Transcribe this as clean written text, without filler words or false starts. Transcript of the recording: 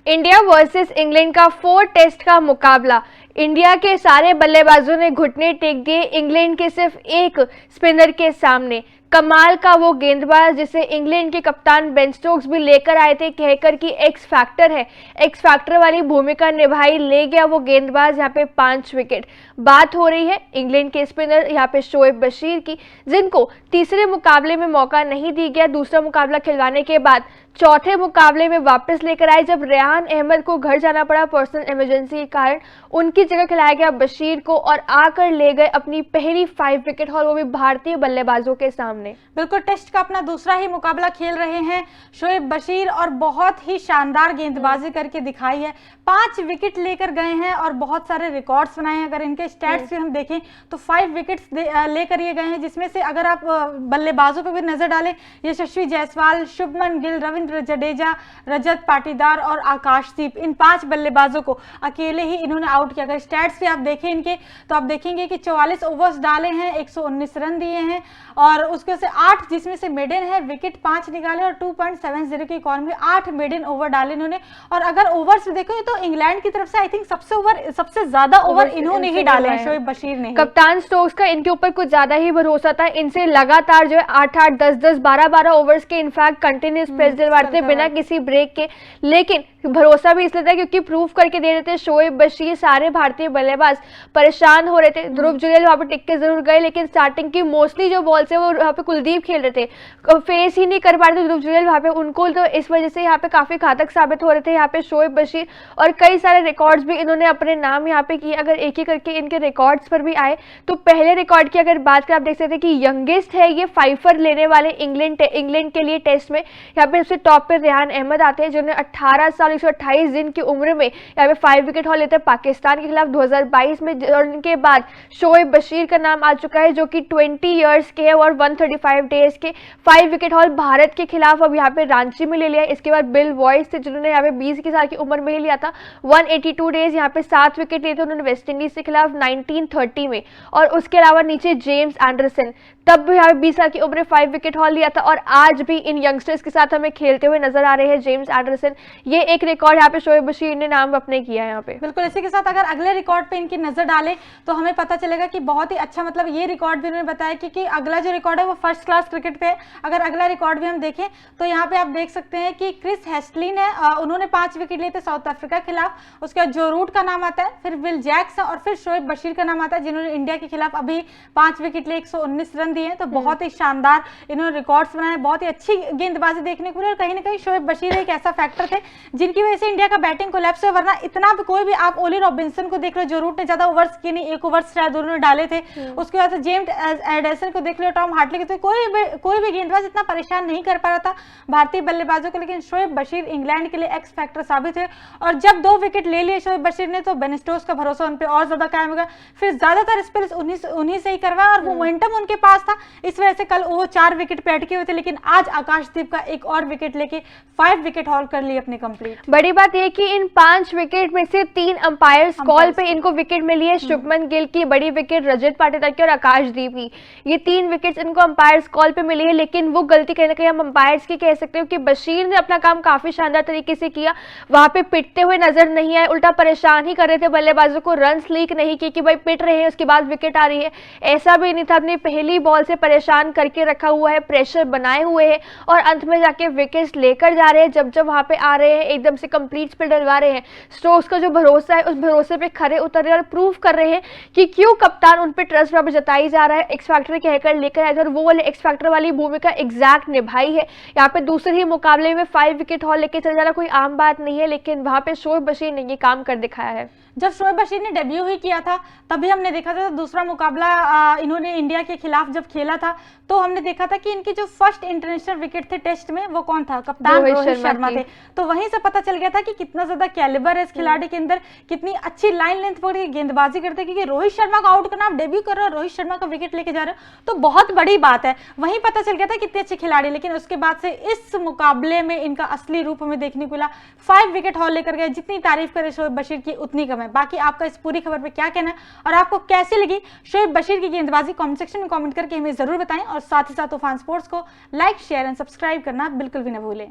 India versus England का 4 test का मुकाबला। इंडिया के सारे बल्लेबाजों ने घुटने टेक दिए इंग्लैंड के सिर्फ एक स्पिनर के सामने। कमाल का वो गेंदबाज जिसे इंग्लैंड के कप्तान बेन स्टोक्स भी लेकर आए थे, कहकर कि एक्स फैक्टर है, एक्स फैक्टर वाली भूमिका निभाई, ले गया वो गेंदबाज यहाँ पे 5 विकेट। बात हो रही है इंग्लैंड के स्पिनर यहाँ पे शोएब बशीर की, जिनको तीसरे मुकाबले में मौका नहीं दिया गया। दूसरा मुकाबला खिलवाने के बाद चौथे मुकाबले में वापस लेकर आए, जब रेहान अहमद को घर जाना पड़ा पर्सनल इमरजेंसी के कारण, उनकी जगह खिलाया गया बशीर को और आकर ले गए अपनी पहली 5 विकेट और वो भी भारतीय बल्लेबाजों के सामने। बिल्कुल, टेस्ट का अपना दूसरा ही मुकाबला खेल रहे हैं शोएब बशीर और बहुत ही शानदार गेंदबाजी करके दिखाई है। 5 विकेट लेकर गए हैं और बहुत सारे रिकॉर्ड्स बनाए हैं। अगर इनके स्टैट्स भी हम देखें तो 5 विकेट्स लेकर ये गए हैं, जिसमें से अगर आप बल्लेबाजों पर भी नजर डालें, यशस्वी जायसवाल, शुभमन गिल, रविंद्र जडेजा, रजत पाटीदार और आकाशदीप, इन 5 बल्लेबाजों को अकेले ही इन्होंने आउट किया। अगर स्टैट्स भी आप देखें इनके तो आप देखेंगे कि 44 ओवर्स डाले हैं, 119 रन दिए हैं और उसके से 8 जिसमें से मेडन है, विकेट 5 निकाले और 2.70 की इकॉनमी, 8 मेडन ओवर डाले इन्होंने। और अगर ओवर्स देखें तो इंग्लैंड की तरफ से आई थिंक सबसे ज्यादा ओवर इन्होंने ही डाले हैं, शोएब बशीर ने। कप्तान स्टोक्स का इनके ऊपर कुछ ज्यादा ही भरोसा था, इनसे लगातार जो है 8-8, 10-10, 12-12 ओवर्स के इनफैक्ट कंटिन्यूस पेस दिलवाते बिना किसी ब्रेक के। लेकिन भरोसा भी इसलिए था क्योंकि प्रूव करके दे रहे थे शोएब बशीर। सारे भारतीय बल्लेबाज परेशान हो रहे थे। ध्रुव जुरेल वहां पे टिक के जरूर गए, लेकिन स्टार्टिंग की मोस्टली जो बॉल्स है वो वहां पे कुलदीप खेल रहे थे, फेस ही नहीं कर पा रहे थे ध्रुव जुरेल वहां पे उनको, तो इस वजह से यहाँ पे काफी घातक साबित हो रहे थे यहाँ पे शोएब बशीर। और कई सारे रिकॉर्ड्स भी इन्होंने अपने नाम यहाँ पे किए। अगर एक ही करके इनके रिकॉर्ड्स पर भी आए तो पहले रिकॉर्ड की अगर बात करें, आप देख सकते हैं कि यंगेस्ट है ये 5 लेने वाले इंग्लैंड के लिए टेस्ट में। यहाँ पे सबसे टॉप पे रेहान अहमद आते हैं, जिन्होंने 18 साल 128 दिन की उम्र में यहाँ पे 5 विकेट हॉल लेते हैं पाकिस्तान के खिलाफ 2022 में। और इनके बाद शोएब बशीर का नाम आ चुका है, जो कि 20 ईयर्स के है और 135 डेज के 5 विकेट हॉल भारत के खिलाफ अब यहाँ पे रांची में ले लिया। इसके बाद बिल वॉइस थे, जिन्होंने यहाँ पे 20 साल की उम्र में ही लिया था, 182 डेज यहाँ पे 7 विकेट लिए थे उन्होंने वेस्ट इंडीज के खिलाफ 1930 में। और उसके अलावा नीचे जेम्स एंडरसन, तब भी यहाँ पे 20 साल की उम्र में 5 विकेट हॉल लिया था और आज भी इन यंगस्टर्स के साथ हमें खेलते हुए नजर आ रहे हैं जेम्स एंडरसन। ये एक रिकॉर्ड यहाँ पे शोएब बशीर ने नाम अपने किया है यहाँ पे। बिल्कुल, इसी के साथ अगर अगले रिकॉर्ड पे इनकी नजर डालें तो हमें पता चलेगा कि बहुत ही अच्छा, मतलब ये रिकॉर्ड भी उन्होंने बताया कि अगला जो रिकॉर्ड है वो फर्स्ट क्लास क्रिकेट पे है। अगर अगला रिकॉर्ड भी हम देखें तो यहाँ पे आप देख सकते हैं कि क्रिस हेस्टलिन है, उन्होंने 5 विकेट लिए थे साउथ अफ्रीका के खिलाफ। उसके बाद जो रूट का नाम आता है, फिर विल जैक्स और फिर शोएब बशीर का नाम आता है, जिन्होंने इंडिया के खिलाफ अभी 5 विकेट लिए 119 रन दिए हैं। तो बहुत ही शानदार इन्होंने रिकॉर्ड्स बनाए, बहुत ही अच्छी गेंदबाजी देखने को मिली। और कहीं ना कहीं शोएब बशीर एक ऐसा फैक्टर थे जिनकी वजह से इंडिया का बैटिंग कोलैप्स हुआ, वरना इतना भी कोई भी, आप ओली रॉबिन्सन को देख लो, जो रूट ने ज्यादा ओवर्स किए नहीं, 1 ओवर शायद उन्होंने डाले थे। उसके बाद जेम्स एंडरसन को देख लो, टॉम हार्टले को, तो कोई भी गेंदबाज इतना परेशान नहीं कर पा रहा था भारतीय बल्लेबाजों को। लेकिन शोएब बशीर इंग्लैंड के लिए एक्स फैक्टर साबित हुए और जब 2 विकेट ले लिए शोएब बशीर ने तो बेन स्टोक्स का भरोसा उन पे और ज्यादा कायम होगा। फिर ज्यादातर स्पेल्स उन्हीं से ही करवाया और वो मोमेंटम उनके पास था, इस वजह से कल वो 4 विकेट पे अटके हुए थे। लेकिन आज आकाशदीप का एक और विकेट लेके 5 विकेट हॉल कर लिए अपने कंप्लीट। बड़ी बात यह कि इन 5 विकेट में से 3 अंपायर्स कॉल पे इनको विकेट मिली है। शुभमन गिल की बड़ी विकेट, रजत पाटीदार की और आकाशदीप की, ये 3 विकेट्स इनको अंपायर्स कॉल पे मिली है। लेकिन वो गलती कहीं ना कहीं हम अंपायर्स की कह सकते हो कि बशीर ने अपना काम काफी शानदार तरीके से किया, वहां पे पिटते हुए नजर नहीं आए, उल्टा परेशान ही कर रहे थे बल्लेबाजों को, रन लीक नहीं किए कि भाई पिट रहे हैं उसके बाद विकेट आ रही है, ऐसा भी नहीं था। अपनी पहली बॉल से परेशान करके रखा हुआ है, प्रेशर बनाए हुए हैं और अंत में जाके विकेट्स लेकर जा रहे हैं। जब वहां पे आ रहे हैं एकदम से कंप्लीट स्पिन डलवा रहे हैं, स्टोक्स का जो भरोसा है उस भरोसे पे खरे उतर रहे हैं और प्रूव कर रहे हैं कि क्यों कप्तान उन पे ट्रस्ट वापस जताई जा रहा है। एक्स फैक्टर कहकर लेकर आए थे और वो वाले एक्स फैक्टर वाली भूमिका एग्जैक्ट निभाई है। यहाँ पे दूसरे ही मुकाबले में 5 विकेट हॉल लेके चल जाना कोई आम बात नहीं है, लेकिन वहां पे शोएब बशीर ने ये काम कर दिखाया है। जब शोएब बशीर ने डेब्यू ही किया था तभी हमने देखा था, दूसरा मुकाबला इन्होंने इंडिया के खिलाफ जब खेला था तो हमने देखा था कि इनके जो फर्स्ट इंटरनेशनल विकेट थे टेस्ट में वो कौन था, कप्तान रोहित शर्मा थे। तो वहीं से पता चल गया था कि कितना ज्यादा कैलिबर है इस खिलाड़ी के अंदर, कितनी अच्छी लाइन लेंथ पर गेंदबाजी करते हैं। क्योंकि रोहित शर्मा का आउट करना, आप डेब्यू कर रहे हो, रोहित शर्मा का विकेट लेके जा रहे हो तो बहुत बड़ी बात है। वहीं पता चल गया था कितने अच्छे खिलाड़ी। लेकिन उसके बाद से इस मुकाबले में इनका असली रूप हमें देखने को मिला, 5 विकेट हॉल लेकर गए। जितनी तारीफ करे शोएब बशीर की उतनी कम है। बाकी आपका इस पूरी खबर पे क्या कहना है और आपको कैसी लगी शोएब बशीर की गेंदबाजी, कमेंट सेक्शन में कमेंट करके हमें जरूर बताएं। और साथ ही साथ तूफान स्पोर्ट्स को लाइक, शेयर एंड सब्सक्राइब करना बिल्कुल भी न भूलें।